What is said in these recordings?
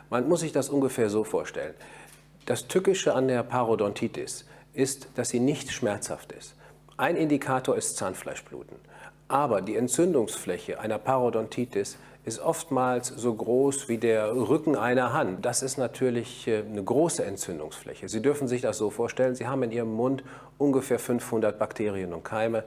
Man muss sich das ungefähr so vorstellen. Das Tückische an der Parodontitis ist, dass sie nicht schmerzhaft ist. Ein Indikator ist Zahnfleischbluten. Aber die Entzündungsfläche einer Parodontitis ist oftmals so groß wie der Rücken einer Hand. Das ist natürlich eine große Entzündungsfläche. Sie dürfen sich das so vorstellen, Sie haben in Ihrem Mund ungefähr 500 Bakterien und Keime.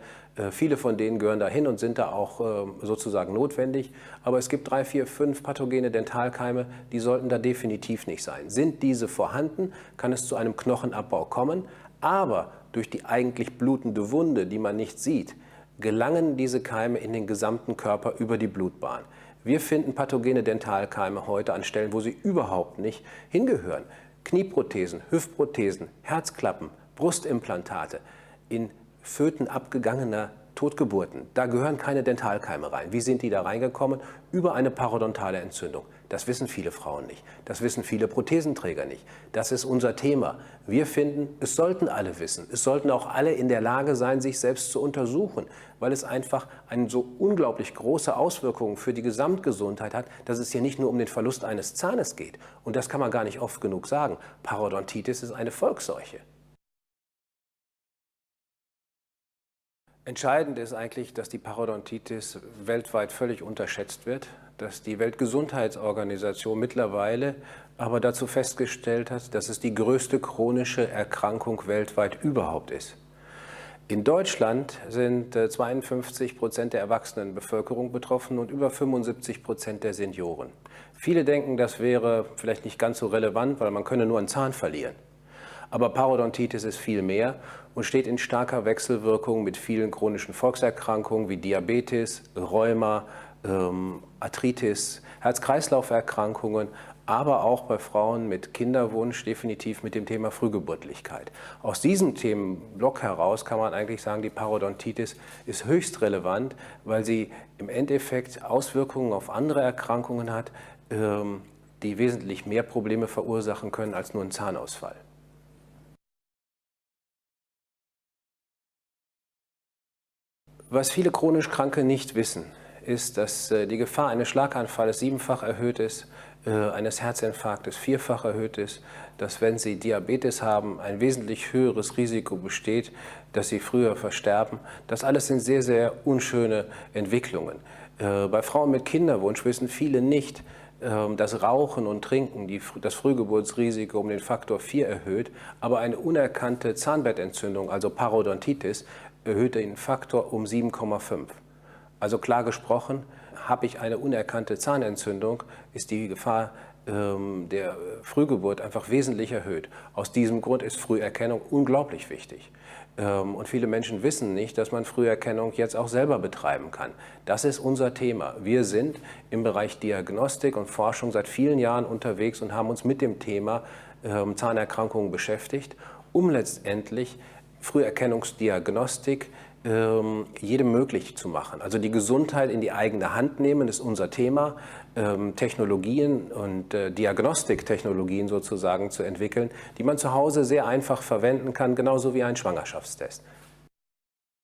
Viele von denen gehören dahin und sind da auch sozusagen notwendig. Aber es gibt 3, 4, 5 pathogene Dentalkeime, die sollten da definitiv nicht sein. Sind diese vorhanden, kann es zu einem Knochenabbau kommen. Aber durch die eigentlich blutende Wunde, die man nicht sieht, gelangen diese Keime in den gesamten Körper über die Blutbahn. Wir finden pathogene Dentalkeime heute an Stellen, wo sie überhaupt nicht hingehören. Knieprothesen, Hüftprothesen, Herzklappen, Brustimplantate, in Föten abgegangener Totgeburten. Da gehören keine Dentalkeime rein. Wie sind die da reingekommen? Über eine parodontale Entzündung. Das wissen viele Frauen nicht. Das wissen viele Prothesenträger nicht. Das ist unser Thema. Wir finden, es sollten alle wissen. Es sollten auch alle in der Lage sein, sich selbst zu untersuchen, weil es einfach eine so unglaublich große Auswirkung für die Gesamtgesundheit hat, dass es hier nicht nur um den Verlust eines Zahnes geht. Und das kann man gar nicht oft genug sagen. Parodontitis ist eine Volksseuche. Entscheidend ist eigentlich, dass die Parodontitis weltweit völlig unterschätzt wird, dass die Weltgesundheitsorganisation mittlerweile aber dazu festgestellt hat, dass es die größte chronische Erkrankung weltweit überhaupt ist. In Deutschland sind 52% der Erwachsenenbevölkerung betroffen und über 75% der Senioren. Viele denken, das wäre vielleicht nicht ganz so relevant, weil man könne nur einen Zahn verlieren. Aber Parodontitis ist viel mehr und steht in starker Wechselwirkung mit vielen chronischen Volkserkrankungen wie Diabetes, Rheuma, Arthritis, Herz-Kreislauf-Erkrankungen, aber auch bei Frauen mit Kinderwunsch definitiv mit dem Thema Frühgeburtlichkeit. Aus diesem Themenblock heraus kann man eigentlich sagen, die Parodontitis ist höchst relevant, weil sie im Endeffekt Auswirkungen auf andere Erkrankungen hat, die wesentlich mehr Probleme verursachen können als nur ein Zahnausfall. Was viele chronisch Kranke nicht wissen, ist, dass die Gefahr eines Schlaganfalls 7-fach erhöht ist, eines Herzinfarktes 4-fach erhöht ist, dass wenn sie Diabetes haben, ein wesentlich höheres Risiko besteht, dass sie früher versterben. Das alles sind sehr, sehr unschöne Entwicklungen. Bei Frauen mit Kinderwunsch wissen viele nicht, dass Rauchen und Trinken das Frühgeburtsrisiko um den Faktor 4 erhöht, aber eine unerkannte Zahnbettentzündung, also Parodontitis, erhöht den Faktor um 7,5. Also klar gesprochen, habe ich eine unerkannte Zahnentzündung, ist die Gefahr der Frühgeburt einfach wesentlich erhöht. Aus diesem Grund ist Früherkennung unglaublich wichtig. Und viele Menschen wissen nicht, dass man Früherkennung jetzt auch selber betreiben kann. Das ist unser Thema. Wir sind im Bereich Diagnostik und Forschung seit vielen Jahren unterwegs und haben uns mit dem Thema Zahnerkrankungen beschäftigt, um letztendlich Früherkennungsdiagnostik jedem möglich zu machen. Also die Gesundheit in die eigene Hand nehmen ist unser Thema, Technologien und Diagnostiktechnologien sozusagen zu entwickeln, die man zu Hause sehr einfach verwenden kann, genauso wie ein Schwangerschaftstest.